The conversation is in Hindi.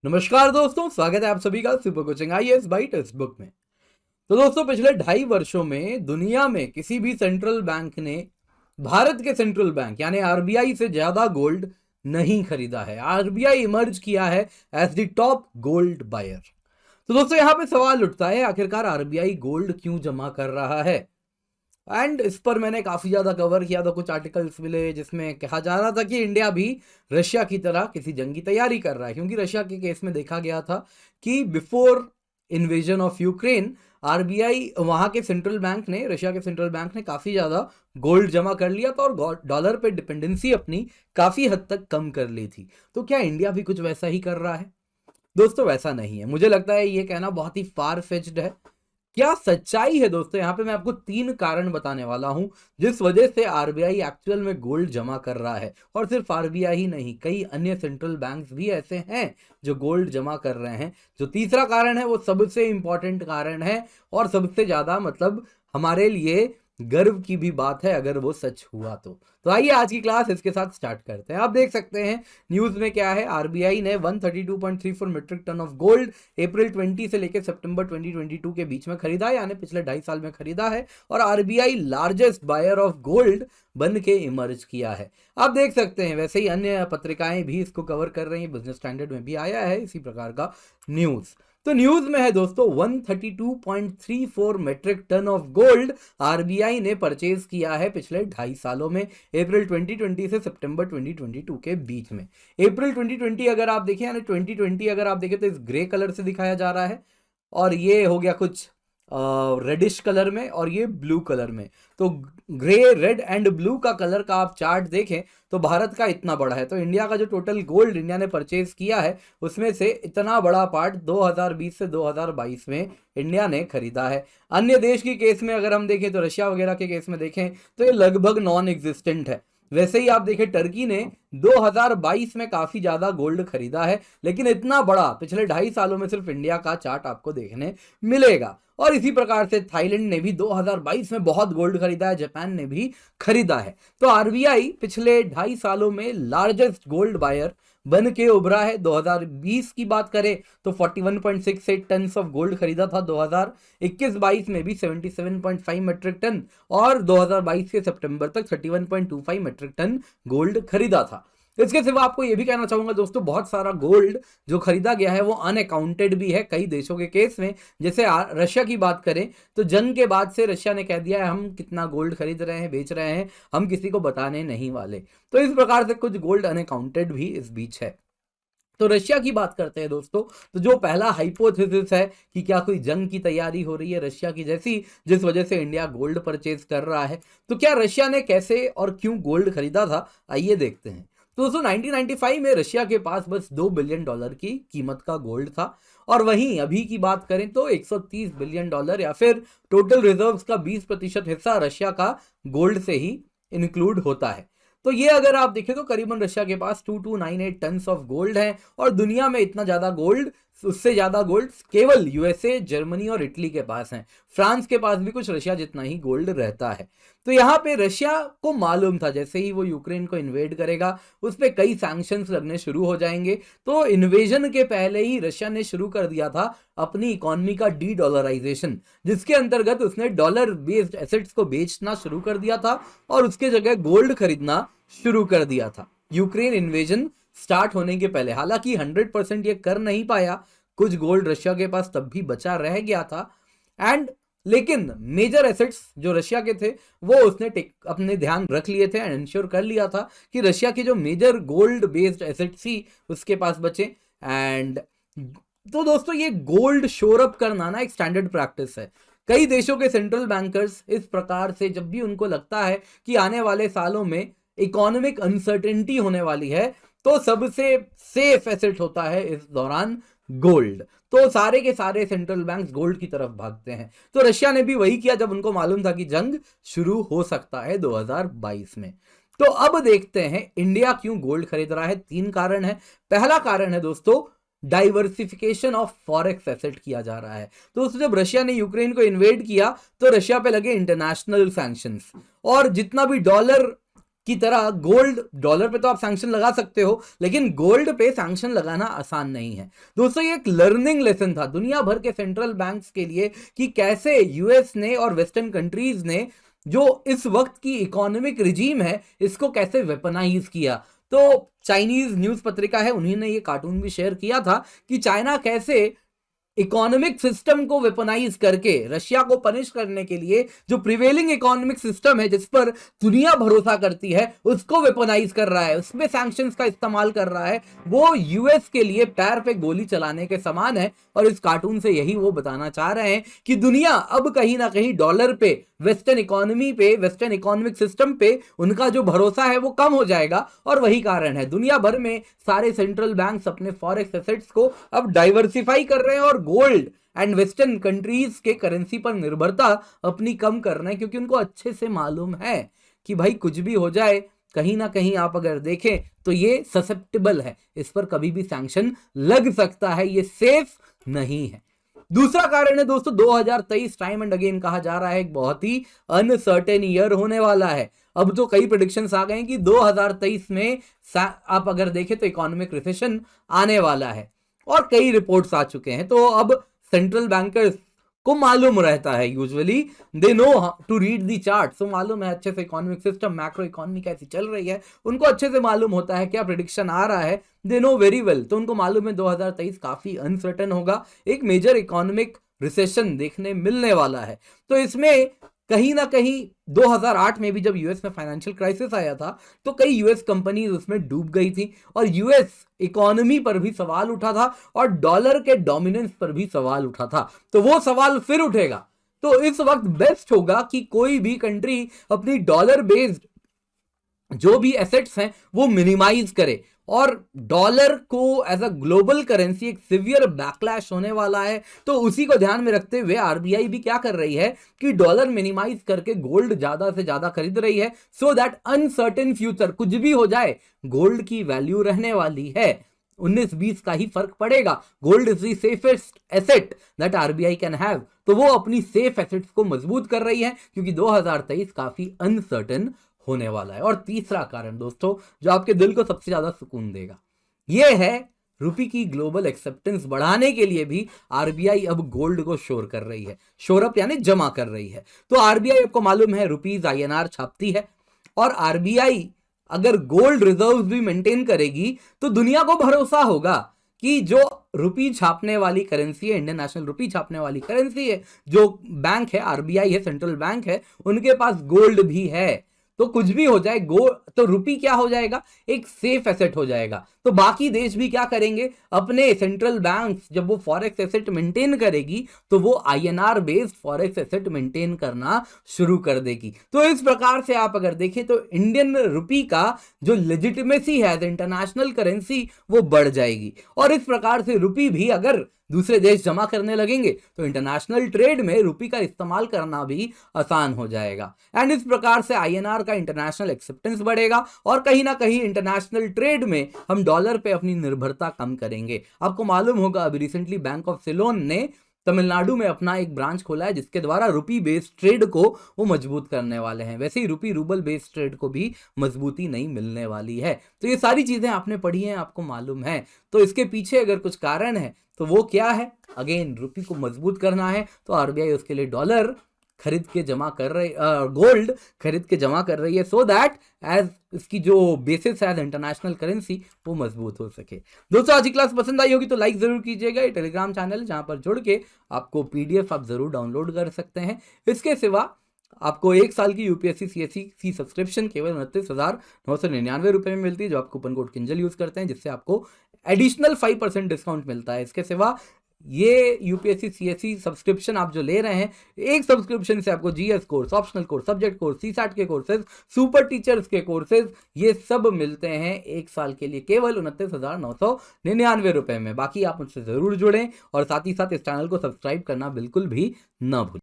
नमस्कार दोस्तों, स्वागत है आप सभी का super coaching IAS by textbook में। तो दोस्तों, पिछले 2.5 वर्षों में दुनिया में किसी भी सेंट्रल बैंक ने भारत के सेंट्रल बैंक यानी आरबीआई से ज्यादा गोल्ड नहीं खरीदा है। आरबीआई इमर्ज किया है as the top gold buyer. तो दोस्तों, यहां पे सवाल उठता है, आखिरकार आरबीआई गोल्ड क्यों जमा कर रहा है। एंड इस पर मैंने काफी ज्यादा कवर किया, तो कुछ आर्टिकल्स मिले जिसमें कहा जा रहा था कि इंडिया भी रशिया की तरह किसी जंग की तैयारी कर रहा है, क्योंकि रशिया के केस में देखा गया था कि before invasion of Ukraine RBI वहां के सेंट्रल बैंक ने, रशिया के सेंट्रल बैंक ने काफी ज्यादा गोल्ड जमा कर लिया था और डॉलर पे डिपेंडेंसी अपनी काफी हद तक कम कर ली थी। तो क्या इंडिया भी कुछ वैसा ही कर रहा है? दोस्तों, वैसा नहीं है। मुझे लगता है ये कहना बहुत ही फार फेच्ड है। क्या सच्चाई है दोस्तों, यहां पे मैं आपको 3 कारण बताने वाला हूं जिस वजह से आरबीआई एक्चुअल में गोल्ड जमा कर रहा है। और सिर्फ आरबीआई ही नहीं, कई अन्य सेंट्रल बैंक्स भी ऐसे हैं जो गोल्ड जमा कर रहे हैं। जो तीसरा कारण है वो सबसे इंपॉर्टेंट कारण है और सबसे ज्यादा मतलब हमारे लिए गर्व की भी बात है अगर वो सच हुआ तो आइए आज की क्लास इसके साथ स्टार्ट करते हैं। आप देख सकते हैं न्यूज में क्या है, आरबीआई ने 132.34 मीट्रिक टन ऑफ गोल्ड अप्रैल 20 से लेकर सितंबर 2022 के बीच में खरीदा है, यानी पिछले 2.5 साल में खरीदा है। और RBI largest buyer of gold बन के इमर्ज किया है। आप देख सकते हैं, वैसे ही अन्य पत्रिकाएं भी इसको कवर कर रही हैं। बिजनेस स्टैंडर्ड में भी आया है इसी प्रकार का न्यूज। तो न्यूज में है दोस्तों, 132.34 metric tonne of gold RBI ने परचेज किया है पिछले 2.5 सालों में, अप्रैल 2020 से सितंबर 2022 के बीच में। अप्रैल 2020 अगर आप देखें, यानी 2020 अगर आप देखें तो इस ग्रे कलर से दिखाया जा रहा है और ये हो गया कुछ रेडिश कलर में और ये ब्लू कलर में। तो ग्रे, रेड एंड ब्लू का कलर का आप चार्ट देखें तो भारत का इतना बड़ा है। तो इंडिया का जो टोटल गोल्ड इंडिया ने परचेज किया है उसमें से इतना बड़ा पार्ट 2020 से 2022 में इंडिया ने खरीदा है। अन्य देश की केस में अगर हम देखें तो रशिया वगैरह के केस में देखें तो ये लगभग नॉन एग्जिस्टेंट है। वैसे ही आप देखें, टर्की ने 2022 में काफी ज्यादा गोल्ड खरीदा है, लेकिन इतना बड़ा पिछले 2.5 सालों में सिर्फ इंडिया का चार्ट आपको देखने मिलेगा। और इसी प्रकार से थाईलैंड ने भी 2022 में बहुत गोल्ड खरीदा है, जापान ने भी खरीदा है। तो आरबीआई पिछले 2.5 सालों में लार्जेस्ट गोल्ड बायर बन के उभरा है। 2020 की बात करें तो 41.68 टन ऑफ गोल्ड खरीदा था। 2021-22 में भी 77.5 मीट्रिक टन और 2022 के सितंबर तक 31.25 मीट्रिक टन गोल्ड खरीदा था। इसके सिवा आपको यह भी कहना चाहूंगा दोस्तों, बहुत सारा गोल्ड जो खरीदा गया है वो अनअकाउंटेड भी है कई देशों के केस में। जैसे रशिया की बात करें तो जंग के बाद से रशिया ने कह दिया है हम कितना गोल्ड खरीद रहे हैं, बेच रहे हैं, हम किसी को बताने नहीं वाले। तो इस प्रकार से कुछ गोल्ड अनअकाउंटेड भी इस बीच है। तो रशिया की बात करते हैं दोस्तों, तो जो पहला हाइपोथेसिस है कि क्या कोई जंग की तैयारी हो रही है रशिया की जैसी, जिस वजह से इंडिया गोल्ड परचेज कर रहा है। तो क्या रशिया ने कैसे और क्यों गोल्ड खरीदा था, आइए देखते हैं। तो दोस्तों, 1995 में रशिया के पास बस $2 बिलियन की कीमत का गोल्ड था। और वहीं अभी की बात करें तो $130 बिलियन या फिर टोटल रिजर्व्स का 20% हिस्सा रशिया का गोल्ड से ही इंक्लूड होता है। तो ये अगर आप देखें तो करीबन रशिया के पास 2298 टन ऑफ गोल्ड है। और दुनिया में इतना ज्यादा गोल्ड, उससे ज्यादा गोल्ड केवल यूएसए, जर्मनी और इटली के पास है। फ्रांस के पास भी कुछ रशिया जितना ही गोल्ड रहता है। तो यहाँ पे रशिया को मालूम था जैसे ही वो यूक्रेन को इन्वेड करेगा उस पर कई सैंक्शंस लगने शुरू हो जाएंगे। तो इन्वेजन के पहले ही रशिया ने शुरू कर दिया था अपनी इकोनॉमी का डी डॉलराइजेशन, जिसके अंतर्गत उसने डॉलर बेस्ड एसेट्स को बेचना शुरू कर दिया था और उसके जगह गोल्ड खरीदना शुरू कर दिया था यूक्रेन इन्वेजन स्टार्ट होने के पहले। हालांकि 100% ये कर नहीं पाया, कुछ गोल्ड रशिया के पास तब भी बचा रह गया था। लेकिन मेजर एसेट्स जो रशिया के थे वो उसने अपने ध्यान रख लिए थे एंड इंश्योर कर लिया था कि रशिया की जो मेजर गोल्ड बेस्ड एसेट्स थी उसके पास बचे। एंड तो दोस्तों, ये गोल्ड शोर अप करना ना एक स्टैंडर्ड प्रैक्टिस है। कई देशों के सेंट्रल बैंकर्स इस प्रकार से जब भी उनको लगता है कि आने वाले सालों में इकोनॉमिक अनसर्टेनिटी होने वाली है तो सबसे सेफ एसेट होता है इस दौरान गोल्ड। तो सारे के सारे सेंट्रल बैंक्स गोल्ड की तरफ भागते हैं। तो रशिया ने भी वही किया जब उनको मालूम था कि जंग शुरू हो सकता है 2022 में। तो अब देखते हैं इंडिया क्यों गोल्ड खरीद रहा है। 3 कारण है। पहला कारण है दोस्तों, डाइवर्सिफिकेशन ऑफ फॉरेक्स एसेट किया जा रहा है। तो दोस्तों, जब रशिया ने यूक्रेन को इन्वेड किया तो रशिया पे लगे इंटरनेशनल सैंक्शंस और जितना भी डॉलर की तरह गोल्ड, डॉलर पे तो आप सैंक्शन लगा सकते हो, लेकिन गोल्ड पे सैंक्शन लगाना आसान नहीं है। दोस्तों ये एक लर्निंग लेसन था दुनिया भर के सेंट्रल बैंक्स के लिए कि कैसे यूएस ने और वेस्टर्न कंट्रीज ने जो इस वक्त की इकोनॉमिक रिजीम है इसको कैसे वेपनाइज किया। तो चाइनीज न्यूज पत्रिका है, उन्हीं ने ये कार्टून भी शेयर किया था कि चाइना कैसे इकोनॉमिक सिस्टम को वेपनाइज करके रशिया को पनिश करने के लिए जो प्रिवेलिंग इकोनॉमिक सिस्टम है जिस पर दुनिया भरोसा करती है उसको वेपनाइज कर रहा है, उसमें सैंक्शंस का इस्तेमाल कर रहा है। वो यूएस के लिए पैर पे गोली चलाने के समान है। और इस कार्टून से यही वो बताना चाह रहे हैं कि दुनिया अब कहीं ना कहीं डॉलर पे, वेस्टर्न इकोनॉमी पे, वेस्टर्न इकोनॉमिक सिस्टम पे उनका जो भरोसा है वो कम हो जाएगा। और वही कारण है दुनिया भर में सारे सेंट्रल बैंक्स अपने फॉरेक्स एसेट्स को अब डाइवर्सिफाई कर रहे हैं और गोल्ड एंड वेस्टर्न कंट्रीज के करेंसी पर निर्भरता अपनी कम कर रहे हैं, क्योंकि उनको अच्छे से मालूम है कि भाई कुछ भी हो जाए, कहीं ना कहीं आप अगर देखें तो ये ससेप्टेबल है, इस पर कभी भी सैंक्शन लग सकता है, ये सेफ नहीं है। दूसरा कारण है दोस्तों 2023 टाइम एंड अगेन कहा जा रहा है एक बहुत ही अनसर्टेन ईयर होने वाला है। अब तो कई प्रेडिक्शंस आ गए हैं कि 2023 में आप अगर देखें तो इकोनॉमिक रिसेशन आने वाला है और कई रिपोर्ट्स आ चुके हैं। तो अब सेंट्रल बैंकर्स को मालूम रहता है, usually they know to read the chart, तो मालूम है अच्छे से इकोनॉमिक सिस्टम, मैक्रो इकोनॉमी कैसी चल रही है, उनको अच्छे से मालूम होता है क्या प्रेडिक्शन आ रहा है, दे नो वेरी वेल। तो उनको मालूम है 2023 काफी अनसर्टेन होगा, एक मेजर इकोनॉमिक रिसेशन देखने मिलने वाला है। तो इसमें कहीं ना कहीं 2008 में भी जब यूएस में फाइनेंशियल क्राइसिस आया था तो कई यूएस कंपनीज उसमें डूब गई थी और यूएस इकोनॉमी पर भी सवाल उठा था और डॉलर के डोमिनेंस पर भी सवाल उठा था। तो वो सवाल फिर उठेगा। तो इस वक्त बेस्ट होगा कि कोई भी कंट्री अपनी डॉलर बेस्ड जो भी एसेट्स हैं वो मिनिमाइज करे और डॉलर को एज अ ग्लोबल करेंसी एक सिवियर बैकलैश होने वाला है। तो उसी को ध्यान में रखते हुए आरबीआई भी क्या कर रही है कि डॉलर मिनिमाइज करके गोल्ड ज्यादा से ज्यादा खरीद रही है, सो दैट अनसर्टेन फ्यूचर कुछ भी हो जाए गोल्ड की वैल्यू रहने वाली है, 19-20 का ही फर्क पड़ेगा। Gold is the safest asset that RBI can have. तो वो अपनी सेफ एसेट्स को मजबूत कर रही है क्योंकि 2023 काफी अनसर्टेन होने वाला है। और तीसरा कारण दोस्तों जो आपके दिल को सबसे ज्यादा सुकून देगा, यह है रुपी की ग्लोबल एक्सेप्टेंस बढ़ाने के लिए भी आरबीआई अब गोल्ड को शोर कर रही है, शोरअप यानी जमा कर रही है। तो आरबीआई आपको मालूम है रुपीज आईएनआर छापती है और आरबीआई अगर गोल्ड रिजर्व भी मेंटेन करेगी तो दुनिया को भरोसा होगा कि जो रुपी छापने वाली करेंसी है, इंडियन नेशनल रुपी छापने वाली करेंसी है, जो बैंक है आरबीआई है, सेंट्रल बैंक है, उनके पास गोल्ड भी है। तो कुछ भी हो जाए तो रुपी क्या हो जाएगा, एक सेफ एसेट हो जाएगा। तो बाकी देश भी क्या करेंगे, अपने सेंट्रल बैंक्स जब वो फॉरेक्स एसेट मेंटेन करेगी तो वो INR based forex asset maintain करना शुरू कर देगी। तो इस प्रकार से आप अगर देखें तो इंडियन रुपी का जो लेजिटिमेसी है एज इंटरनेशनल करेंसी वो बढ़ जाएगी और इस प्रकार से रुपी भी अगर दूसरे देश जमा करने लगेंगे तो इंटरनेशनल ट्रेड में रुपी का इस्तेमाल करना भी आसान हो जाएगा। एंड इस प्रकार से आईएनआर का इंटरनेशनल एक्सेप्टेंस बढ़ेगा और कहीं ना कहीं इंटरनेशनल ट्रेड में हम डॉलर पे अपनी निर्भरता कम करेंगे। आपको मालूम होगा अभी रिसेंटली बैंक ऑफ सिलोन ने तमिलनाडु में अपना एक ब्रांच खोला है जिसके द्वारा रुपी बेस्ड ट्रेड को वो मजबूत करने वाले हैं। वैसे ही रुपी रूबल बेस्ड ट्रेड को भी मजबूती नहीं मिलने वाली है। तो ये सारी चीजें आपने पढ़ी हैं, आपको मालूम है। तो इसके पीछे अगर कुछ कारण है तो वो क्या है, अगेन रुपी को मजबूत करना है तो आरबीआई उसके लिए डॉलर खरीद के जमा कर रही, गोल्ड खरीद के जमा कर रही है, सो दैट एज इसकी जो बेसिस है इंटरनेशनल करेंसी वो मजबूत हो सके। दोस्तों आज की क्लास पसंद आई होगी तो लाइक जरूर कीजिएगा। ये टेलीग्राम चैनल है जहां पर जुड़ के आपको पीडीएफ आप जरूर डाउनलोड कर सकते हैं। इसके सिवा आपको 1 साल की यूपीएससी सीएससी सब्सक्रिप्शन केवल 29,999 रुपए में मिलती है, जो आप कूपन कोड किंजल यूज करते हैं जिससे आपको एडिशनल 5% डिस्काउंट मिलता है। इसके सिवा ये यूपीएससी सीएससी सब्सक्रिप्शन आप जो ले रहे हैं, एक सब्सक्रिप्शन से आपको GS course, optional course, subject course, CSAT के कोर्सेज, सुपर टीचर्स के कोर्सेज, ये सब मिलते हैं 1 साल के लिए केवल 29,999 रुपए में। बाकी आप मुझसे जरूर जुड़ें और साथ ही साथ इस चैनल को सब्सक्राइब करना बिल्कुल भी ना भूलें।